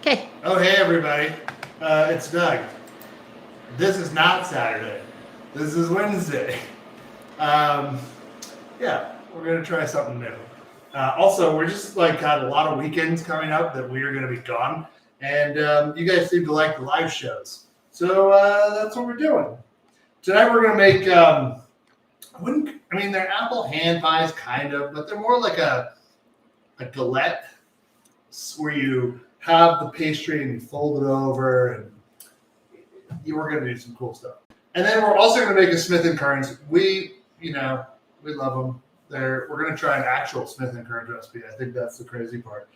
Okay. Oh, hey, everybody. It's Doug. This is not Saturday. This is Wednesday. Yeah, we're going to try something new. Also, we're just got a lot of weekends coming up that we are going to be gone. And you guys seem to like the live shows. So that's what we're doing. Tonight we're going to make, they're apple hand pies, kind of, but they're more like a galette where you have the pastry and you fold it over, and we're going to do some cool stuff. And then we're also going to make a Smith & Kearns. We love them. We're going to try an actual Smith & Kearns recipe. I think that's the crazy part.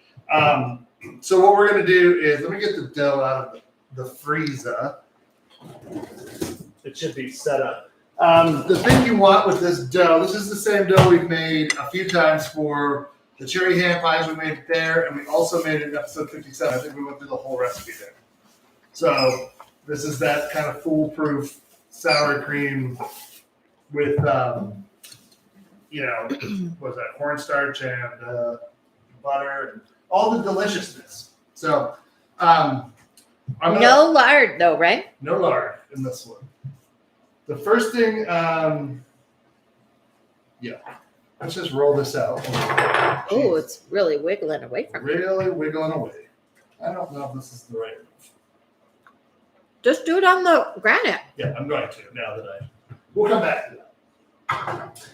So what we're going to do is, let me get the dough out of the freezer. It should be set up. The thing you want with this dough, this is the same dough we've made a few times for the cherry hand pies we made there, and we also made it in episode 57. I think we went through the whole recipe there. So this is that kind of foolproof sour cream with, what's that, cornstarch and butter, and all the deliciousness. So No lard, though, right? No lard in this one. The first thing, let's just roll this out. Oh, it's really wiggling away from me. Really wiggling away. I don't know if this is the right move. Just do it on the granite. Yeah, I'm going to now that we'll come back to that.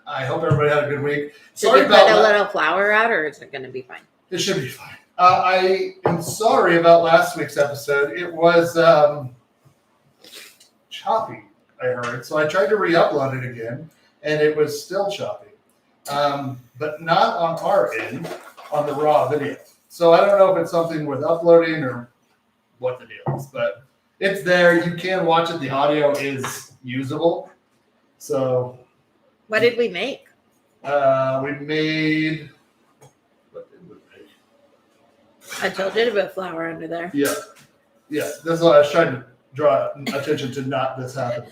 I hope everybody had a good week. Should we put a little flour out, or is it going to be fine? It should be fine. I am sorry about last week's episode. It was choppy, I heard. So I tried to re-upload it again, and it was still choppy. But not on our end, on the raw video. So I don't know if it's something with uploading or what the deal is, but it's there. You can watch it. The audio is usable. So what did we make? What did we make? I told you to put flour under there. Yeah. That's what I was trying to draw attention to. Not this happen.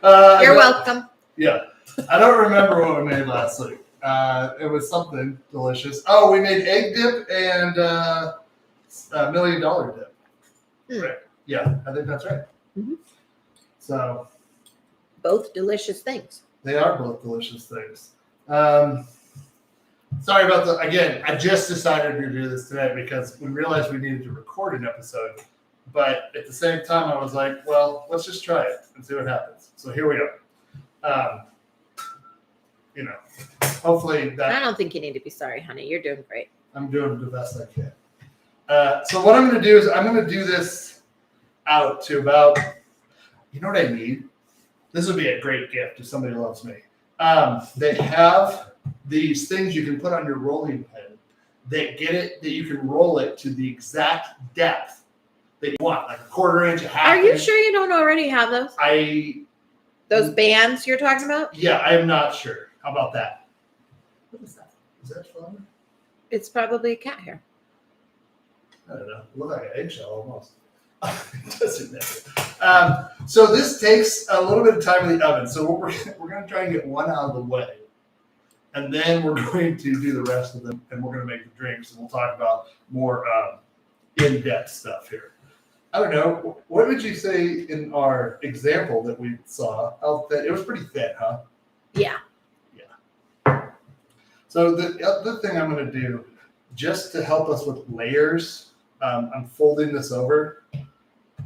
You're welcome. Yeah. I don't remember what we made last week. It was something delicious. Oh, we made egg dip and $1 million dip. Right. Yeah, I think that's right. Mm-hmm. So both delicious things. They are both delicious things. Sorry about the, again, I just decided to do this today because we realized we needed to record an episode. But at the same time, I was like, well, let's just try it and see what happens. So here we go. Hopefully that. I don't think you need to be sorry, honey. You're doing great. I'm doing the best I can. So what I'm going to do is I'm going to do this out to about, you know what I need? This would be a great gift if somebody loves me. They have these things you can put on your rolling pin that you can roll it to the exact depth that you want, like a quarter inch, a half Are you inch. sure you don't already have those? Those bands you're talking about? Yeah, I am not sure. How about that? What is that? Is that fun? It's probably a cat hair. I don't know. Look like an eggshell almost. It doesn't matter. So this takes a little bit of time in the oven. So what we're going to try and get one out of the way. And then we're going to do the rest of them, and we're going to make the drinks, and we'll talk about more in-depth stuff here. I don't know. What would you say in our example that we saw? How thin? It was pretty thin, huh? Yeah. So the other thing I'm going to do, just to help us with layers, I'm folding this over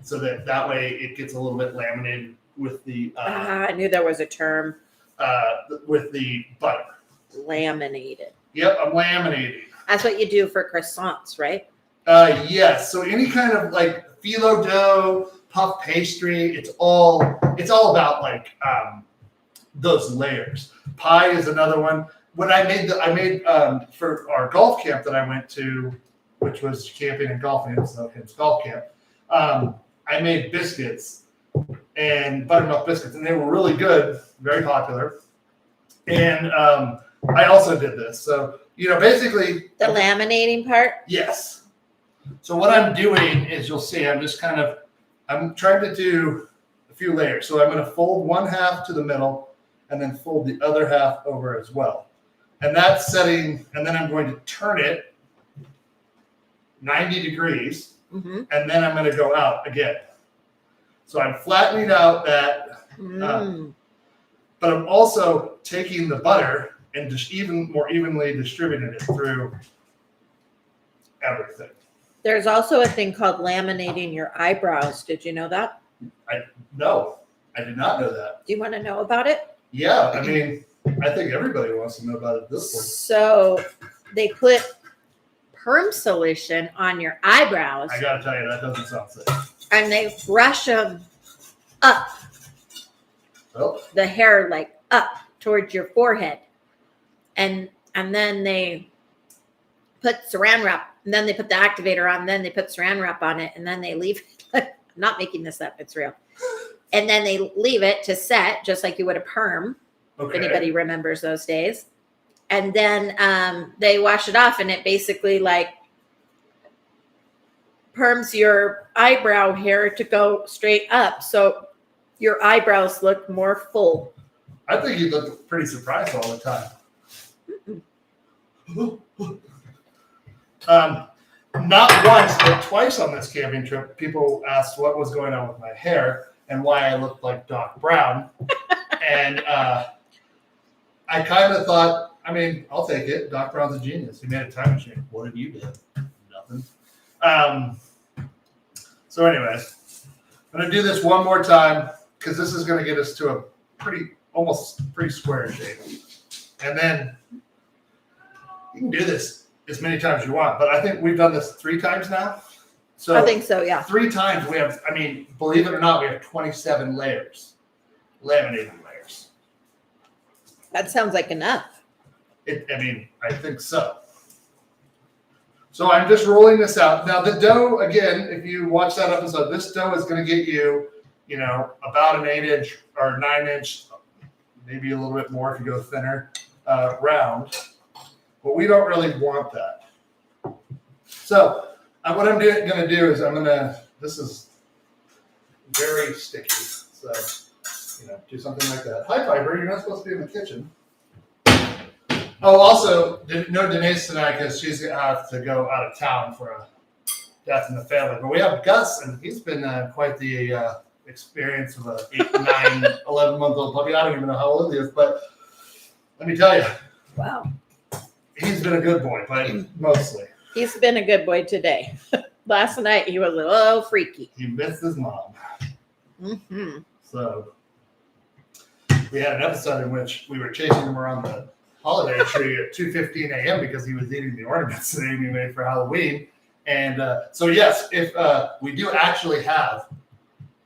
so that way it gets a little bit laminated with the. I knew there was a term. With the butter. Laminated. Yep, I'm laminating. That's what you do for croissants, right? Yes. So any kind of like phyllo dough, puff pastry, it's all about those layers. Pie is another one. When I made for our golf camp that I went to, which was camping and golfing, so it's golf camp. I made biscuits and buttermilk biscuits, and they were really good, very popular. And I also did this. So, basically. The laminating part? Yes. So what I'm doing is, you'll see, I'm trying to do a few layers. So I'm going to fold one half to the middle and then fold the other half over as well. And that's setting, and then I'm going to turn it 90 degrees, and then I'm going to go out again. So I'm flattening out that, but I'm also taking the butter and just even more evenly distributing it through everything. There's also a thing called laminating your eyebrows. Did you know that? No, I did not know that. Do you want to know about it? Yeah, I mean, I think everybody wants to know about it at this point. So they put perm solution on your eyebrows. I gotta tell you, that doesn't sound safe. And they brush them up. Oh. The hair like up towards your forehead. And then they put saran wrap, and then they put the activator on, then they put saran wrap on it, and then they leave it. I'm not making this up, it's real. And then they leave it to set, just like you would a perm, if anybody remembers those days. And then they wash it off, and it basically like perms your eyebrow hair to go straight up. So your eyebrows look more full. I think you look pretty surprised all the time. Not once, but twice on this camping trip, people asked what was going on with my hair and why I looked like Doc Brown. And I kind of thought, I mean, I'll take it. Doc Brown's a genius. He made a time machine. What did you do? Nothing. So anyways, I'm going to do this one more time because this is going to get us to a almost pretty square shape. And then you can do this as many times as you want, but I think we've done this 3 times now. So I think so, yeah. 3 times we have, I mean, believe it or not, we have 27 layers, laminated layers. That sounds like enough. I think so. So I'm just rolling this out. Now the dough, again, if you watch that episode, this dough is going to get you, about an 8-inch or 9-inch, maybe a little bit more if you go thinner, round. But we don't really want that. So what I'm going to do is this is very sticky. So, do something like that. Hi, Piper, you're not supposed to be in the kitchen. Oh, also, no Denise tonight because she's going to have to go out of town for a death in the family. But we have Gus, and he's been quite the experience of a 8, 9, 11-month-old puppy. I don't even know how old he is, but let me tell you. Wow. He's been a good boy, but mostly. He's been a good boy today. Last night, he was a little freaky. He missed his mom. Mm-hmm. So we had an episode in which we were chasing him around the holiday tree at 2:15 a.m. because he was eating the ornaments that Amy made for Halloween. And so, yes, if we do actually have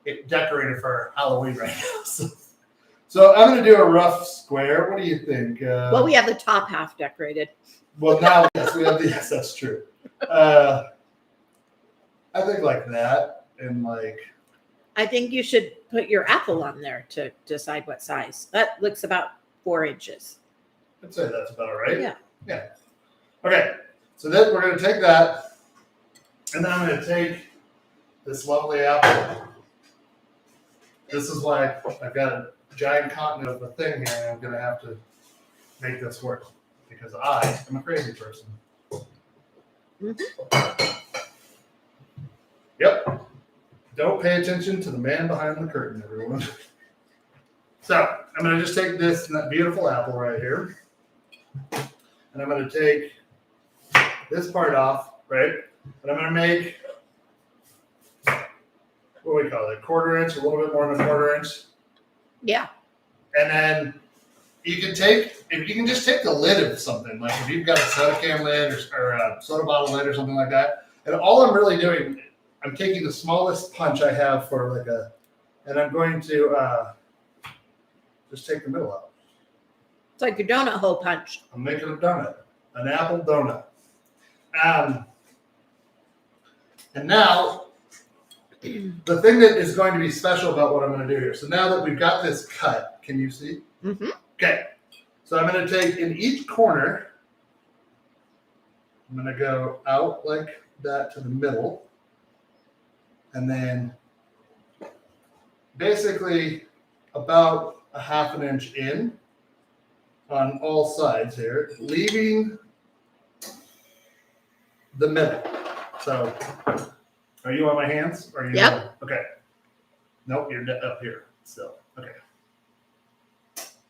it decorated for Halloween right now. So I'm going to do a rough square. What do you think? Well, we have the top half decorated. Well, now, yes, we have yes, that's true. I think like that and like. I think you should put your apple on there to decide what size. That looks about 4 inches. I'd say that's about right. Yeah. Yeah. Okay. So then we're going to take that, and then I'm going to take this lovely apple. This is why I've got a giant continent of a thing here, and I'm going to have to make this work because I am a crazy person. Mm-hmm. Yep. Don't pay attention to the man behind the curtain, everyone. So I'm going to just take this beautiful apple right here, and I'm going to take this part off, right? And I'm going to make, what do we call it, 1/4 inch, a little bit more than 1/4 inch. Yeah. And then you can just take the lid of something, like if you've got a soda can lid or a soda bottle lid or something like that. And all I'm really doing, I'm taking the smallest punch I have for and I'm going to just take the middle out. It's like your donut hole punch. I'm making a donut, an apple donut. And now, the thing that is going to be special about what I'm going to do here. So now that we've got this cut, can you see? Mm-hmm. Okay. So I'm going to take in each corner, I'm going to go out like that to the middle. And then basically about a 1/2 inch in. on all sides here, leaving the middle. So, are you on my hands? Or are you? Yep. Okay. Nope, you're up here still. Okay.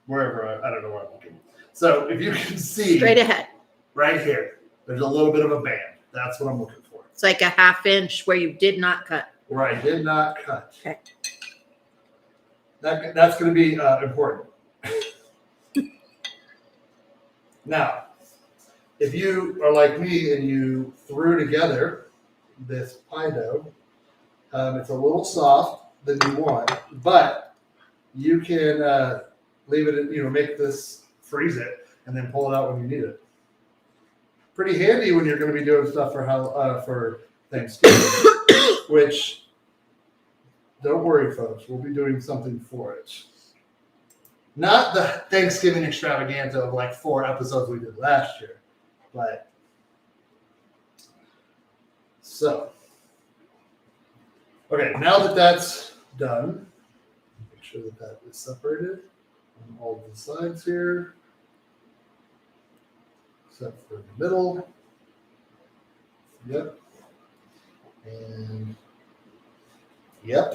Wherever, I don't know where I'm looking. So, if you can see. Straight ahead. Right here, there's a little bit of a band. That's what I'm looking for. It's like a ½ inch where you did not cut. Where I did not cut. Okay. That's going to be important. Now, if you are like me and you threw together this pie dough, it's a little soft than you want, but you can leave it, make this, freeze it, and then pull it out when you need it. Pretty handy when you're going to be doing stuff for Thanksgiving, which, don't worry, folks, we'll be doing something for it. Not the Thanksgiving extravaganza of like 4 episodes we did last year, but so. Okay, now that that's done, make sure that that is separated on all the sides here, except for the middle. Yep. And yep.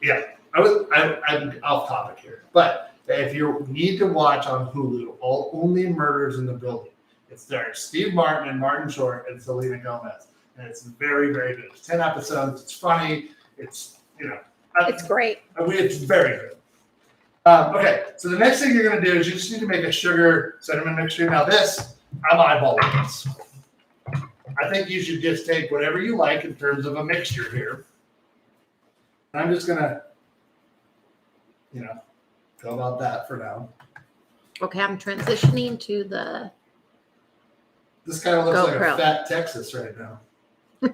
Yeah. I'm off topic here, but if you need to watch on Hulu, Only Murders in the Building, it stars Steve Martin and Martin Short and Selena Gomez, and it's very, very good. It's 10 episodes. It's funny. It's It's great. It's very good. Okay, so the next thing you're going to do is you just need to make a sugar cinnamon mixture. Now this, I'm eyeballing this. I think you should just take whatever you like in terms of a mixture here. I'm just going to, go about that for now. Okay, I'm transitioning to the This kind of looks like GoPro. a fat Texas right now. What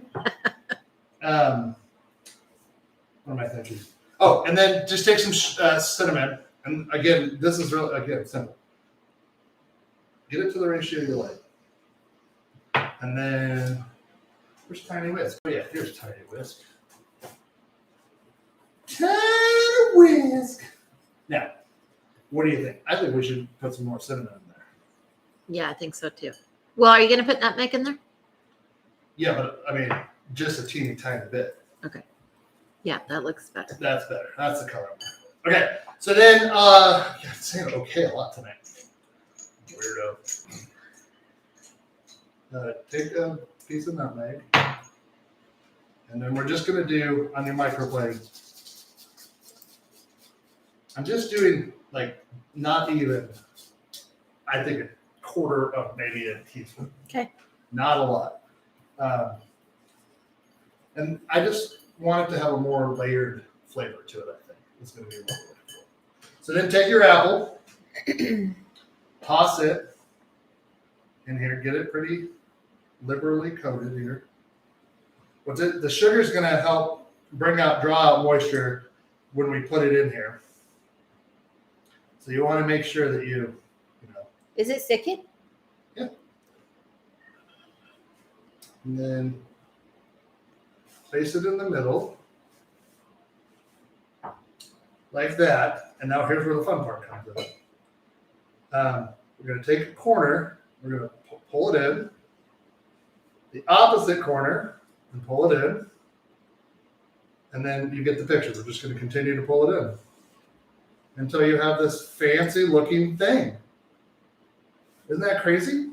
am I thinking? Oh, and then just take some cinnamon. And again, this is really, simple. Get it to the ratio you like. And then, where's Tiny Whisk? Oh, yeah, here's Tiny Whisk. Tiny Whisk. Now, what do you think? I think we should put some more cinnamon in there. Yeah, I think so too. Well, are you going to put nutmeg in there? Yeah, but I mean, just a teeny tiny bit. Okay. Yeah, that looks better. That's better. That's the color. Okay, so then, I'm saying okay a lot tonight. Weirdo. Take a piece of nutmeg, and then we're just going to do on your microplane. I'm just doing not even, I think a quarter of maybe a teaspoon. Okay. Not a lot. And I just want it to have a more layered flavor to it, I think. It's going to be really cool. So then take your apple, toss it in here, get it pretty liberally coated here. The sugar is going to help draw out moisture when we put it in here. So you want to make sure that you know. Is it sticking? Yeah. And then place it in the middle. Like that. And now here's where the fun part comes in. We're going to take a corner. We're going to pull it in. The opposite corner and pull it in. And then you get the picture. We're just going to continue to pull it in until you have this fancy looking thing. Isn't that crazy?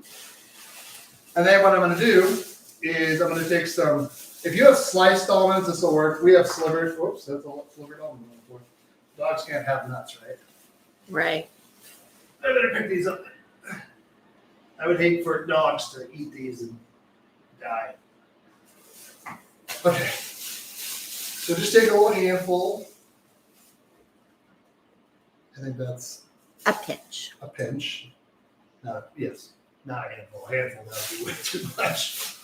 And then what I'm going to do is I'm going to take some, if you have sliced almonds, this will work. We have slivered, whoops, that's a slivered almond. Dogs can't have nuts, right? Right. I better pick these up. I would hate for dogs to eat these and die. Okay. So just take a little handful. I think that's A pinch. a pinch. Yes, not a handful. A handful, that would be way too much.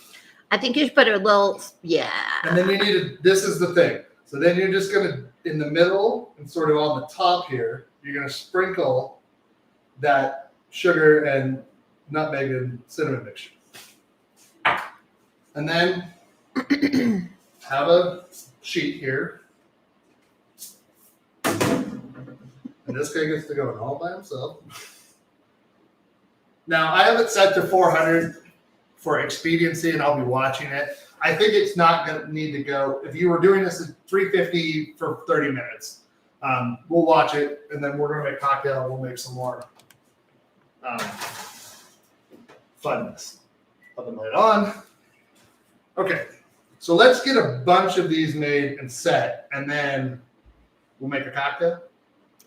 I think you should put a little, yeah. And then you need to, this is the thing. So then you're just going to, in the middle and sort of on the top here, you're going to sprinkle that sugar and nutmeg and cinnamon mixture. And then have a sheet here. And And this guy gets to go in all by himself. Now, I have it set to 400 for expediency, and I'll be watching it. I think it's not going to need to go. If you were doing this at 350 for 30 minutes, we'll watch it, and then we're going to make cocktail, and we'll make some more funness. Put them right on. Okay, so let's get a bunch of these made and set, and then we'll make a cocktail.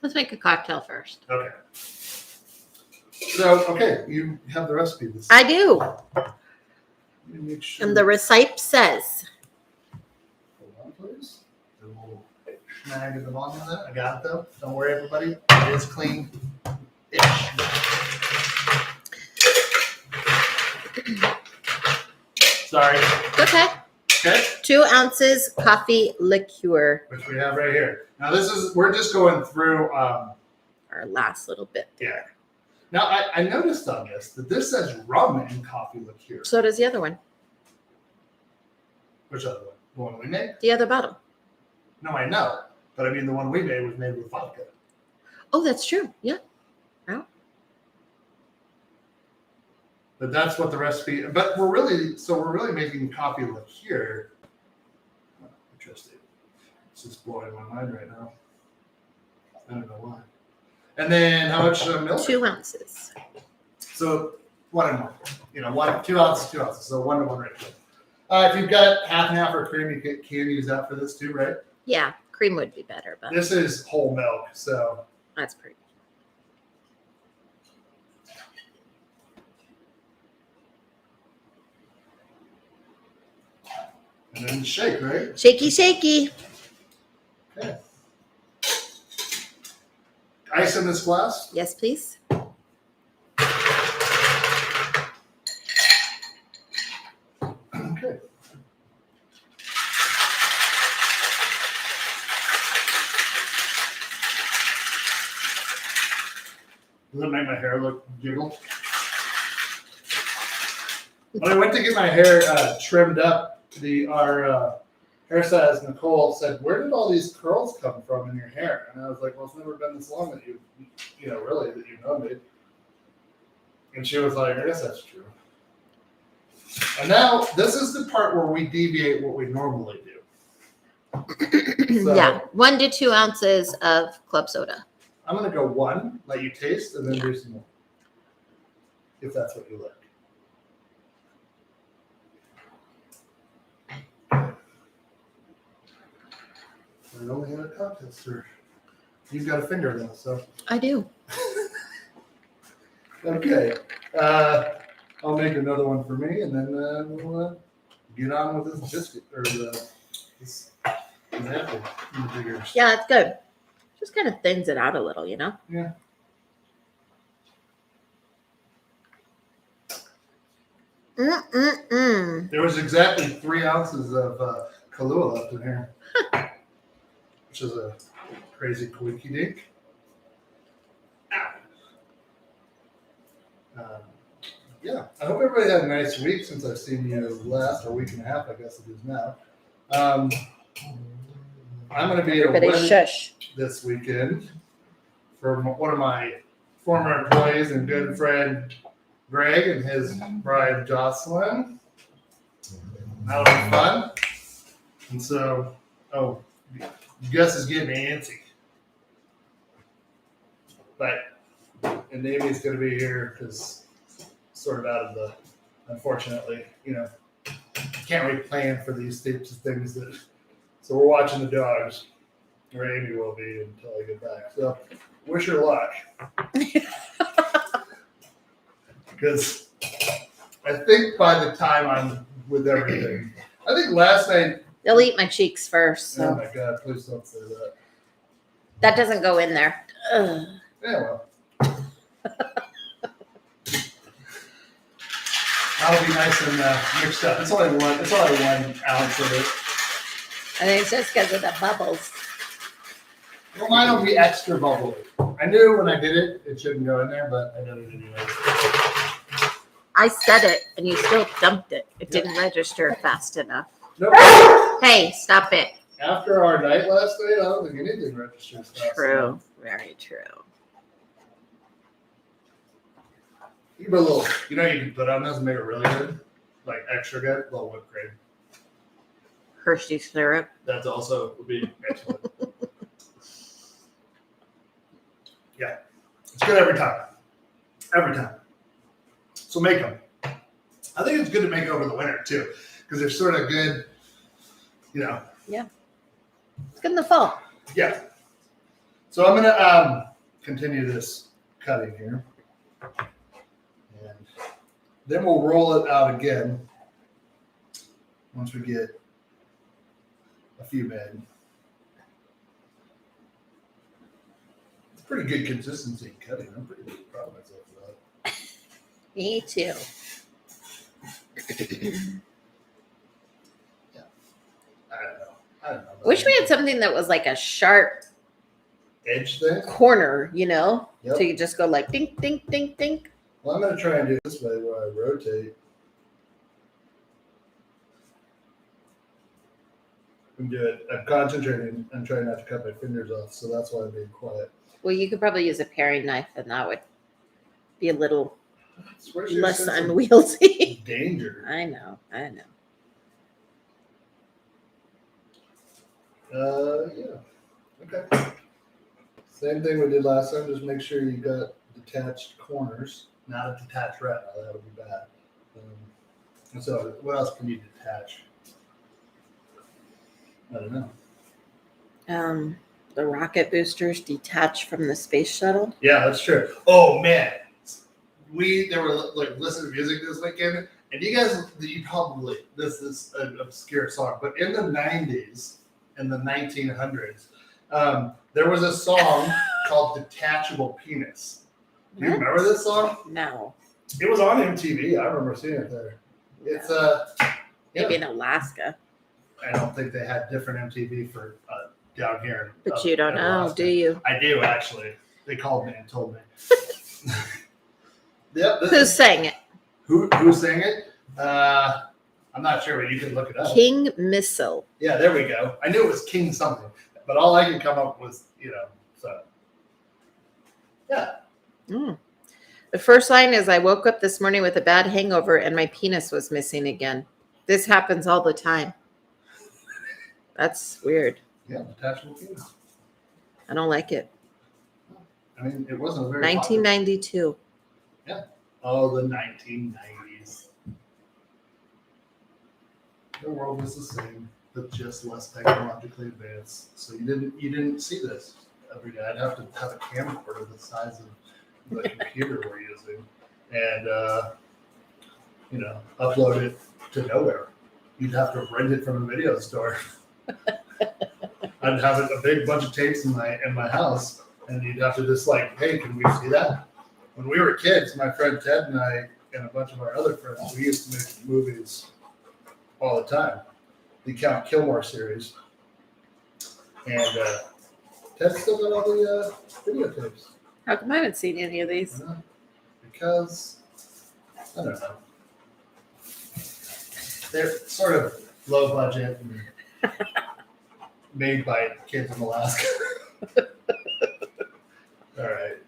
Let's make a cocktail first. Okay. So, okay, you have the recipe. I do. Let me make sure. And the recipe says. Hold on, please. A little snag at the bottom of that. I got it, though. Don't worry, everybody. It is clean-ish. Sorry. Okay. Okay. 2 ounces coffee liqueur. Which we have right here. Now, we're just going through. Our last little bit. Yeah. Now, I noticed on this that this says rum and coffee liqueur. So does the other one. Which other one? The one we made? The other bottle. No, I know. But I mean, the one we made was made with vodka. Oh, that's true. Yeah. But that's what the recipe. But we're really making coffee liqueur. Interesting. It's just blowing my mind right now. I don't know why. And then how much milk? 2 ounces. So 1 and 1. 2 ounces, 2 ounces. So 1 to 1 ratio. If you've got half and half or cream, you can use that for this too, right? Yeah, cream would be better, but This is whole milk, so. that's pretty. And then shake, right? Shaky, shaky. Okay. Ice in this glass? Yes, please. Okay. Does it make my hair look jiggle? When I went to get my hair trimmed up, our hairstylist Nicole said, "Where did all these curls come from in your hair?" And I was like, "Well, it's never been this long that really that you've known me." And she was like, "I guess that's true." And now this is the part where we deviate what we normally do. So, Yeah, 1 to 2 ounces of club soda. I'm gonna go 1, let you taste, and then do some more, if that's what you like. I only had a cocktail stir. You've got a finger though, so. I do. Okay. I'll make another one for me, and then we'll get on with this biscuit or this apple. Yeah, it's good. Just kind of thins it out a little, Yeah. There was exactly 3 ounces of Kahlua left in here, which is a crazy quickie dink. Yeah, I hope everybody had a nice week since I've seen you last, or week and a half, I guess it is now. I'm going to be at a wedding this weekend for one of my former employees and good friend Greg and his bride Jocelyn. That'll be fun. And so, Gus is getting antsy. And Amy's going to be here because sort of out of the, unfortunately, can't really plan for these types of things. So we're watching the dogs, or Amy will be until I get back. So wish her luck. Because I think by the time I'm with everything, I think last night. They'll eat my cheeks first. So. Oh my God, please don't say that. That doesn't go in there. Ugh. Yeah, well. That'll be nice and mixed up. It's only 1 ounce of it. I think it's just because of the bubbles. Well, mine will be extra bubbly. I knew when I did it, it shouldn't go in there, but I did it anyway. I said it, and you still dumped it. It didn't register fast enough. Nope. Hey, stop it. After our night last night, I don't think anything registers fast enough. True. Very true. You put a little, you know, you can put on this and make it really good, like extra good, a little whipped cream. Hershey syrup. That's also would be excellent. Yeah, it's good every time. Every time. So make them. I think it's good to make over the winter too, because they're sort of good, you know. Yeah. It's good in the fall. Yeah. So I'm gonna continue this cutting here, and then we'll roll it out again once we get a few made. It's pretty good consistency cutting. I'm pretty proud of myself for that. Me too. Yeah. I don't know. Wish we had something that was like a sharp edge thing. corner, you know? Yep. So you just go like dink, dink, dink, dink. Well, I'm going to try and do it this way where I rotate. And do it. I'm concentrating and trying not to cut my fingers off, so that's why I'm being quiet. Well, you could probably use a paring knife and that would be a little Where's your less sense of unwieldy. danger? I know. Yeah. Okay. Same thing we did last time. Just make sure you got detached corners, not a detached retina. That would be bad. And so, what else can you detach? I don't know. The rocket boosters detach from the space shuttle. Yeah, that's true. Oh man, they were like listening to music this weekend, and you probably this is an obscure song, but in the '90s and the 1900s, there was a song called "Detachable Penis." Do you remember this song? No. It was on MTV. I remember seeing it there. It's Maybe in Alaska. I don't think they had different MTV for down here. But you don't know, Alaska. do you? I do actually. They called me and told me. Yep. Who sang it? Who sang it? I'm not sure, but you can look it up. King Missile. Yeah, there we go. I knew it was King something, but all I could come up was, so. Yeah. The first line is, I woke up this morning with a bad hangover and my penis was missing again. This happens all the time. That's weird. Yeah, detachable penis. I don't like it. I mean, it wasn't a very 1992. popular. Oh, the 1990s. The world was the same, but just less technologically advanced. So you didn't see this every day. I'd have to have a camcorder the size of the computer we're using, and upload it to nowhere. You'd have to rent it from a video store. I'd have a big bunch of tapes in my house, and you'd have to just like, hey, can we see that? When we were kids, my friend Ted and I and a bunch of our other friends, we used to make movies all the time. The Count Kilmore series, and Ted still got all the videotapes. How come I haven't seen any of these? Because I don't know. They're sort of low budget and made by kids in Alaska. All right.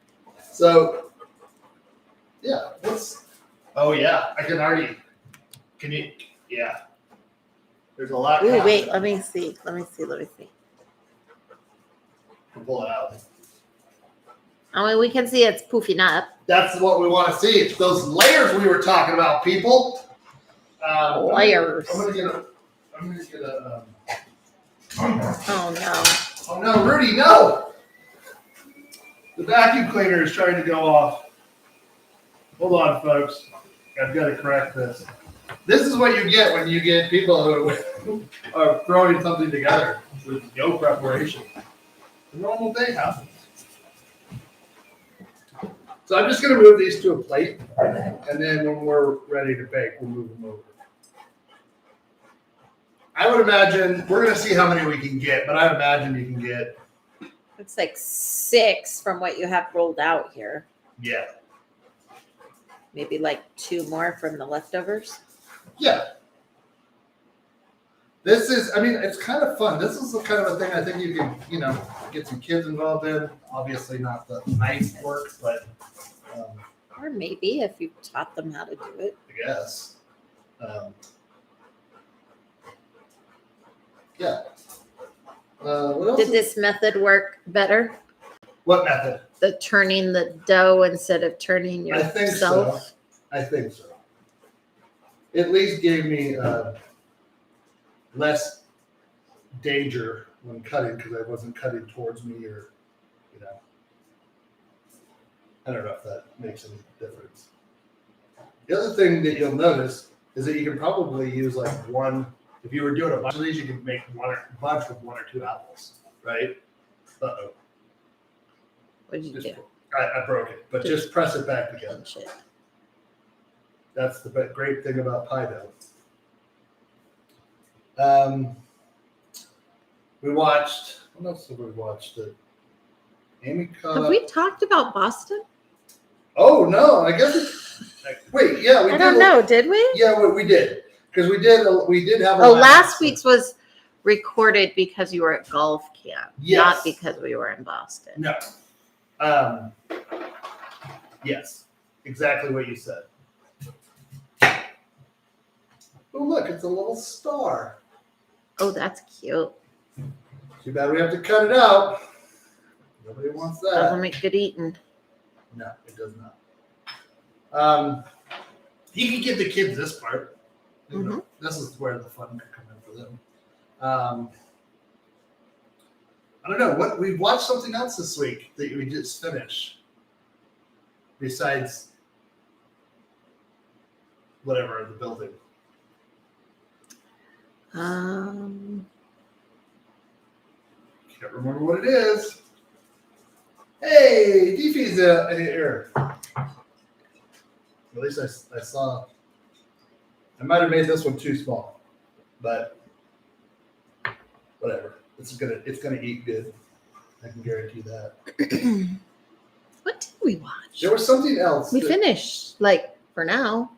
So, yeah. Oh, yeah. I can already. Can you? Yeah. There's a lot. Ooh, wait. Let me see. I'll pull it out. I mean, we can see it's poofing up. That's what we want to see. It's those layers we were talking about, people. Layers. I'm gonna get a. Oh no. Oh no, Rudy, no! The vacuum cleaner is trying to go off. Hold on, folks. I've got to correct this. This is what you get when you get people who are throwing something together with no preparation. The normal day happens. So I'm just going to move these to a plate, and then when we're ready to bake, we'll move them over. I would imagine, we're going to see how many we can get, but I imagine you can get. It's like 6 from what you have rolled out here. Yeah. Maybe like 2 more from the leftovers. Yeah. This is, I mean, it's kind of fun. This is the kind of a thing I think you can, get some kids involved in. Obviously not the nice work, but Or maybe if you taught them how to do it. I guess. Yeah. What else? Did this method work better? What method? The turning the dough instead of turning I think yourself? so. I think so. At least gave me less danger when cutting because I wasn't cutting towards me or, I don't know if that makes any difference. The other thing that you'll notice is that you can probably use like one, if you were doing a bunch of these, you could make a bunch with 1 or 2 apples, right? Uh-oh. What did you do? I broke it, but just press it back together. Shit. That's the great thing about pie dough. We watched, what else have we watched? Amy caught. Have we talked about Boston? Oh, no, I guess wait, yeah, we did. I don't know. Did we? Yeah, we did. Because we did have a last week's was recorded because you were at golf camp, Yes. not because we were in Boston. No. Yes, exactly what you said. Oh, look, it's a little star. Oh, that's cute. Too bad we have to cut it out. Nobody wants that. Doesn't make good eating. No, it does not. You can give the kids this part. This is where the fun could come in for them. I don't know. We watched something else this week that we just finished. Besides whatever, the building. Can't remember what it is. Hey, Deefy's here. At least I saw. I might have made this one too small, but whatever. It's gonna eat good. I can guarantee that. What did we watch? There was something else. We finished, like, for now.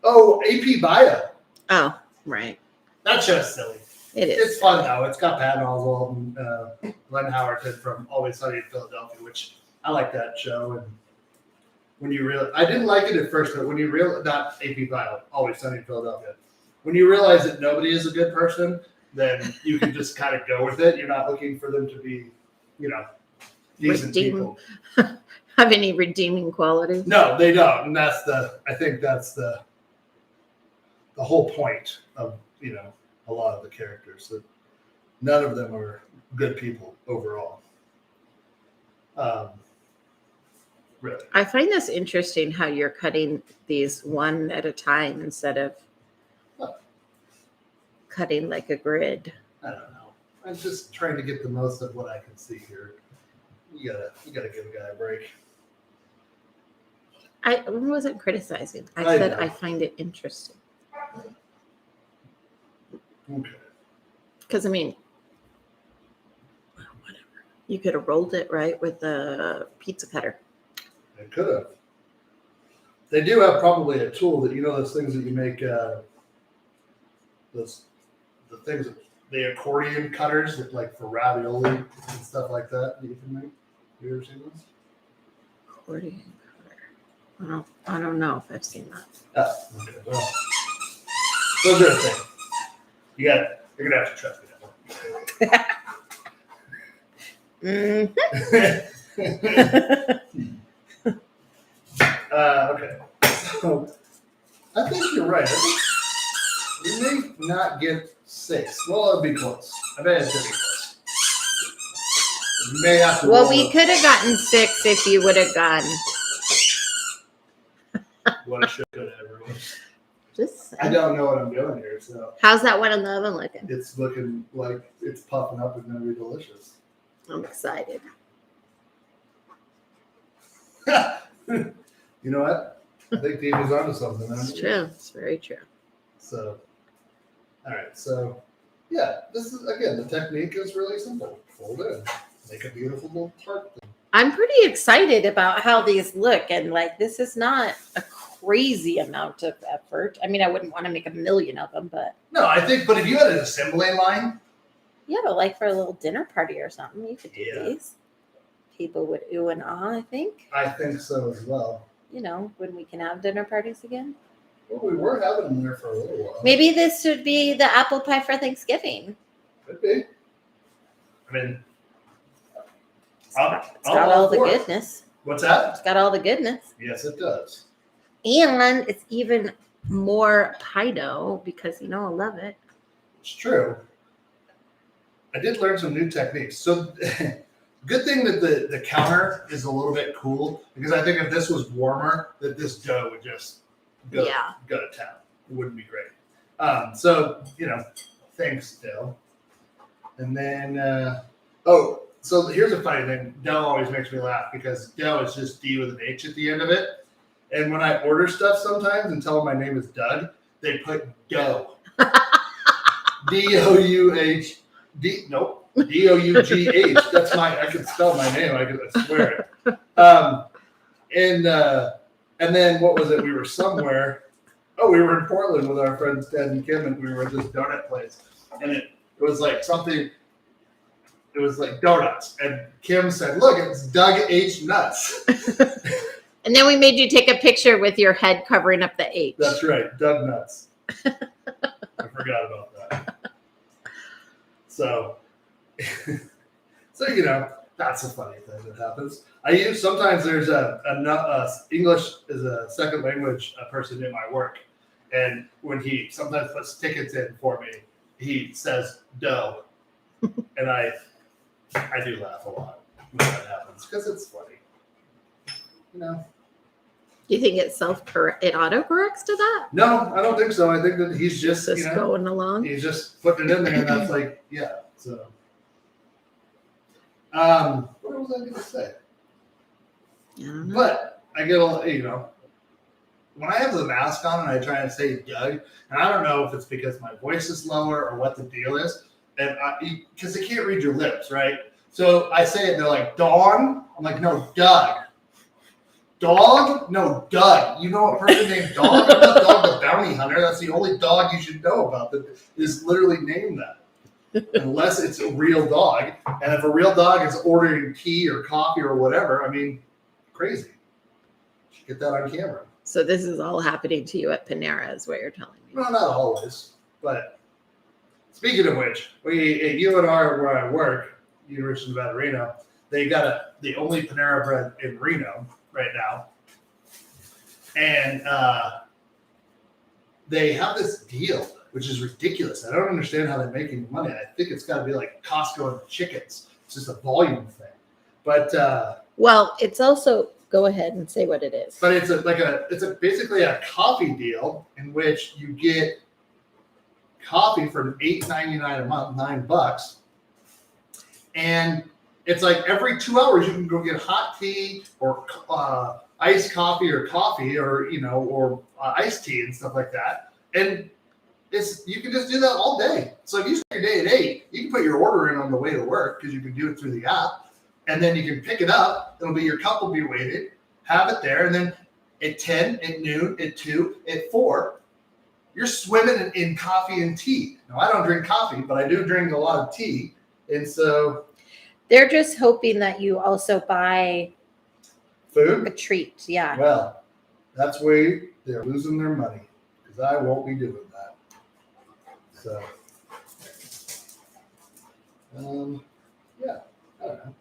Oh, AP Bio. Oh, right. That show's silly. It is. It's fun though. It's got Pat Oswalt and Glenn Howerton from Always Sunny in Philadelphia, which I like that show. And when you I didn't like it at first, but when you not AP Bio, Always Sunny in Philadelphia. When you realize that nobody is a good person, then you can just kind of go with it. You're not looking for them to be, decent people. Have any redeeming qualities? No, they don't. And I think that's the whole point of, a lot of the characters, that none of them are good people overall. Really. I find this interesting how you're cutting these one at a time instead of cutting like a grid. I don't know. I'm just trying to get the most of what I can see here. You gotta give a guy a break. I wasn't criticizing. I said I find it interesting. Okay. Because, whatever. You could have rolled it, right, with the pizza cutter. They could have. They do have probably a tool that, those things that you make, the things, the accordion cutters that, like, for ravioli and stuff like that you can make. You ever seen those? Accordion cutter. I don't know if I've seen that. Oh, okay. Well, those are a thing. You're gonna have to trust me now. Okay. So I think you're right. We may not get 6. Well, it'll be close. I bet it's gonna be close. We may have to. Well, we could have gotten 6 if you would have gotten. What a show could everyone. Just I don't know what I'm doing here, so. How's that one in the oven looking? It's looking like it's puffing up and gonna be delicious. I'm excited. You know what? I think Davey's onto something. It's true. It's very true. So, all right. So, yeah, this is, again, the technique is really simple. Fold in, make a beautiful little tart thing. I'm pretty excited about how these look, and like this is not a crazy amount of effort. I mean, I wouldn't want to make a million of them, but No, I think, but if you had an assembly line, yeah, but like for a little dinner party or something, you could do Yeah. these. People would ooh and ah, I think. I think so as well. You know, when we can have dinner parties again. Well, we were having them there for a little while. Maybe this should be the apple pie for Thanksgiving. Could be. I mean, It's got all the goodness. What's that? It's got all the goodness. Yes, it does. And it's even more pie dough because you know I love it. It's true. I did learn some new techniques. So, good thing that the counter is a little bit cool because I think if this was warmer, that this dough would just go to town. It wouldn't be great. So, thanks, Dell. And then, so here's a funny thing. Dell always makes me laugh because Dell is just D with an H at the end of it. And when I order stuff sometimes and tell them my name is Doug, they put dough. D-O-U-H. Nope. D-O-U-G-H. That's I can spell my name. I swear it. And then what was it? We were somewhere. Oh, we were in Portland with our friends Ted and Kim, and we were at this donut place. And it was like something, it was like donuts. And Kim said, look, it's Doug H. Nuts. And then we made you take a picture with your head covering up the H. That's right, Doug Nuts. I forgot about that. So that's a funny thing that happens. Sometimes there's a English is a second language person in my work, and when he sometimes puts tickets in for me, he says dough, and I do laugh a lot when that happens because it's funny. Do you think it autocorrects to that? No, I don't think so. I think that he's just going along. He's just putting it in there, and that's like, yeah. So, what was I going to say? I don't know. But I get when I have the mask on and I try and say Doug, and I don't know if it's because my voice is lower or what the deal is, and because they can't read your lips, right? So I say it, and they're like, Dawn? I'm like, no, Doug. Dog? No, Doug. You know a person named Dog? I'm not Dog the Bounty Hunter. That's the only dog you should know about that is literally named that. Unless it's a real dog. And if a real dog is ordering tea or coffee or whatever, I mean, crazy. You should get that on camera. So this is all happening to you at Panera is what you're telling me. Well, not always. But speaking of which, at UNR where I work, University of Nevada, Reno, they got the only Panera bread in Reno right now, and they have this deal which is ridiculous. I don't understand how they're making money. I think it's got to be like Costco and chickens. It's just a volume thing. But well, it's also go ahead and say what it is. But it's basically a coffee deal in which you get coffee for $8.99 a month, $9, and it's like every 2 hours you can go get hot tea or iced coffee or iced tea and stuff like that. And you can just do that all day. So if you start your day at 8, you can put your order in on the way to work because you can do it through the app. And then you can pick it up. Your cup will be weighted, have it there. And then at 10, at noon, at 2, at 4, you're swimming in coffee and tea. Now, I don't drink coffee, but I do drink a lot of tea. And so they're just hoping that you also buy food, a treat. Yeah. Well, that's where they're losing their money because I won't be doing that. So, yeah, I don't know.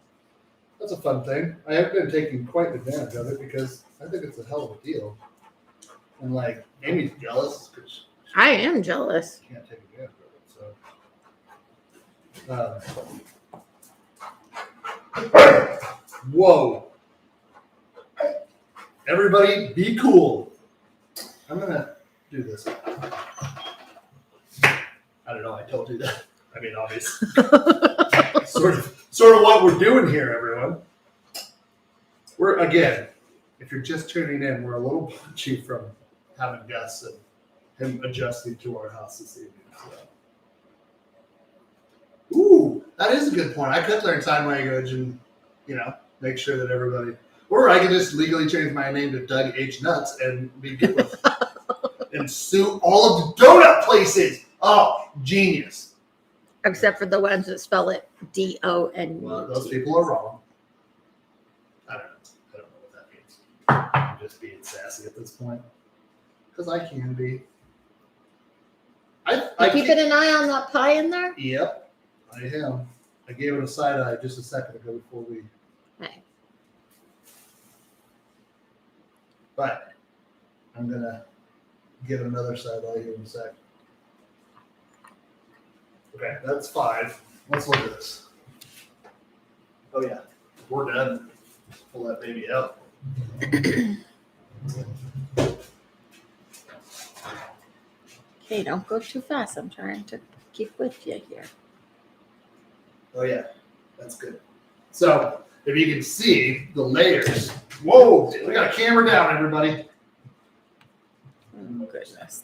That's a fun thing. I have been taking quite advantage of it because I think it's a hell of a deal. And like Amy's jealous because I am jealous. Can't take advantage of it. So, whoa! Everybody, be cool. I'm gonna do this. I don't know. I told you that. I mean, obviously, sort of what we're doing here, everyone. We're again, if you're just tuning in, we're a little punchy from having guests and him adjusting to our house this evening. So. Ooh, that is a good point. I could learn sign language and make sure that everybody, or I can just legally change my name to Doug H. Nuts and be good with and sue all of the donut places. Oh, genius. Except for the ones that spell it D-O-N-U-T. Well, those people are wrong. I don't know what that means. I'm just being sassy at this point. Because I can be. I keeping an eye on that pie in there? Yep, I am. I gave it a side eye just a second ago before we. Okay. But I'm going to give it another side eye here in a sec. Okay, that's 5. Let's look at this. Oh, yeah. We're done. Pull that baby out. Okay, don't go too fast. I'm trying to keep with you here. Oh, yeah. That's good. So, if you can see the layers. Whoa! We got a camera down, everybody. Oh, goodness.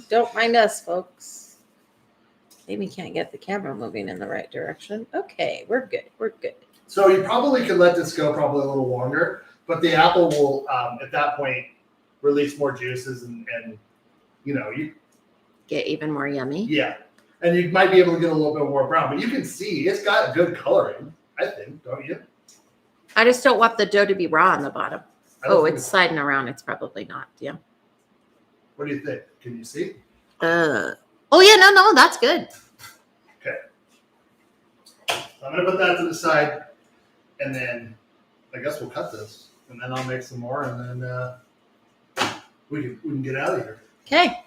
Don't mind us, folks. Amy can't get the camera moving in the right direction. Okay, we're good. We're good. So, you probably could let this go probably a little longer, but the apple will, at that point, release more juices and you Get even more yummy. yeah. And you might be able to get a little bit more brown, but you can see it's got good coloring, I think, don't you? I just don't want the dough to be raw on the bottom. I don't Oh, think it's sliding around. It's probably not. Yeah. What do you think? Can you see? Oh yeah, no, that's good. Okay. So I'm gonna put that to the side, and then I guess we'll cut this, and then I'll make some more, and then we can get out of here. Okay.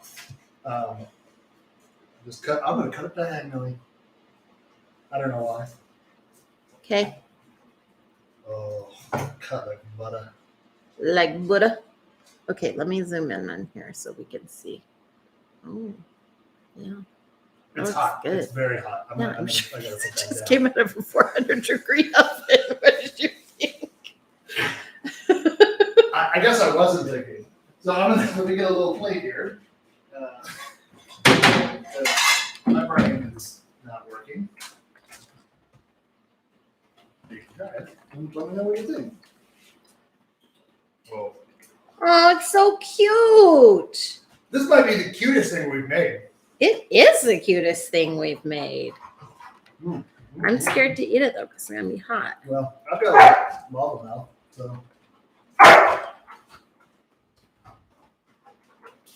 Just cut. I'm gonna cut it diagonally. I don't know why. Okay. Oh, cut like butter. Like butter. Okay, let me zoom in on here so we can see. Oh, yeah. It's Looks hot. good. It's very hot. I'm sure. I gotta put It that just down. came out of a 400-degree oven. What did you think? I guess I wasn't thinking. So let me get a little plate here. My brain is not working. You can try it. And let me know what you think. Whoa. Oh, it's so cute. This might be the cutest thing we've made. It is the cutest thing we've made. Mm. I'm scared to eat it though because it's gonna be hot. Well, I've got a lava now, so.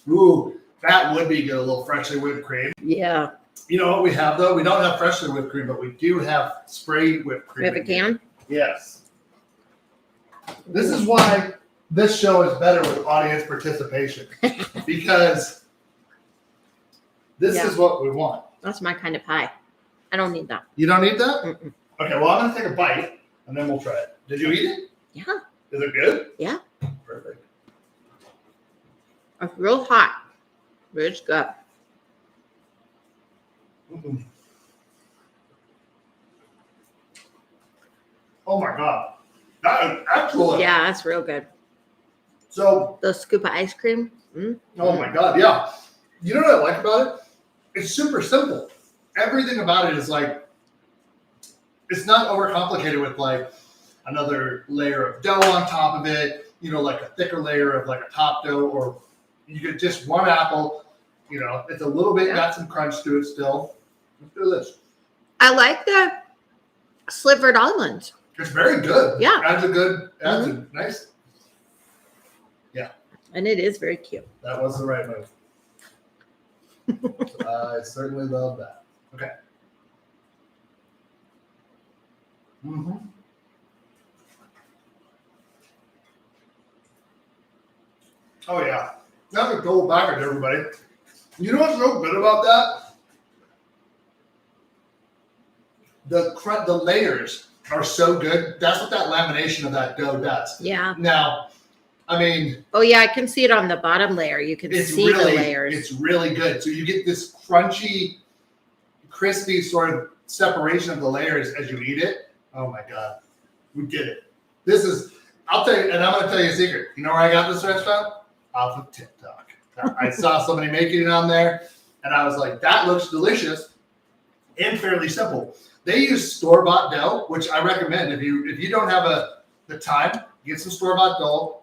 Ooh, that would be good, a little freshly whipped cream. Yeah. You know what we have though? We don't have freshly whipped cream, but we do have spray whipped We cream. have a can. Yes. This is why this show is better with audience participation because this Yeah. is what we want. That's my kind of pie. I don't need that. You don't need that? Mm-mm. Okay, well, I'm going to take a bite and then we'll try it. Did you eat it? Yeah. Is it good? Yeah. Perfect. It's real hot. But it's good. Mm-mm. Oh my God. That is excellent. Yeah, that's real good. So, The scoop of ice cream. oh my God, yeah. You know what I like about it? It's super simple. Everything about it is like, it's not overcomplicated with like another layer of dough on top of it, like a thicker layer of like a top dough, or you get just one apple, it's a little bit, got some crunch to it still. Let's do this. I like the slivered almonds. It's very good. Yeah. Adds a nice, And it is very cute. that was the right move. So I certainly love that. Okay. Mm-hmm. Oh yeah. That's a gold package, everybody. You know what's so good about that? The layers are so good. That's what that lamination of that dough does. Yeah. Now, I mean, Oh yeah, I can see it on the bottom layer. You can it's see really, the layers. it's really good. So you get this crunchy, crispy sort of separation of the layers as you eat it. Oh my God, we did it. This is, I'll tell you, and I'm going to tell you a secret. You know where I got this restaurant? Off of TikTok. I saw somebody making it on there, and I was like, that looks delicious. and fairly simple. They use store-bought dough, which I recommend. If you don't have the time, get some store-bought dough,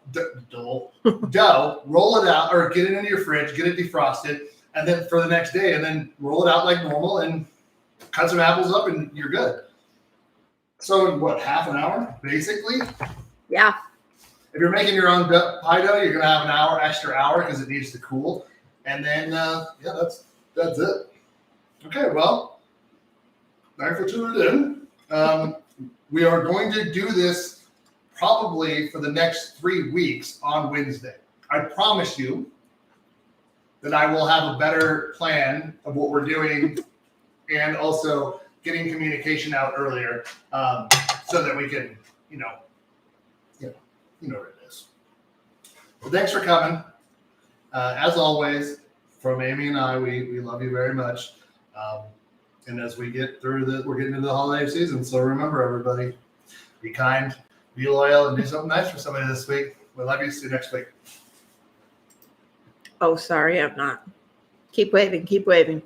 roll it out, or get it into your fridge, get it defrosted, and then for the next day, and then roll it out like normal, and cut some apples up, and you're good. So in what, half an hour, basically? Yeah. If you're making your own pie dough, you're gonna have an extra hour because it needs to cool, and then that's it. Okay, well, thanks for tuning in. We are going to do this probably for the next 3 weeks on Wednesday. I promise you that I will have a better plan of what we're doing and also getting communication out earlier so that we can, you know what it is. Well, thanks for coming. As always, from Amy and I, we love you very much. And as we get through we're getting into the holiday season. So remember, everybody, be kind, be loyal, and do something nice for somebody this week. We love you. See you next week. Oh, sorry, I'm not. Keep waving. Keep waving.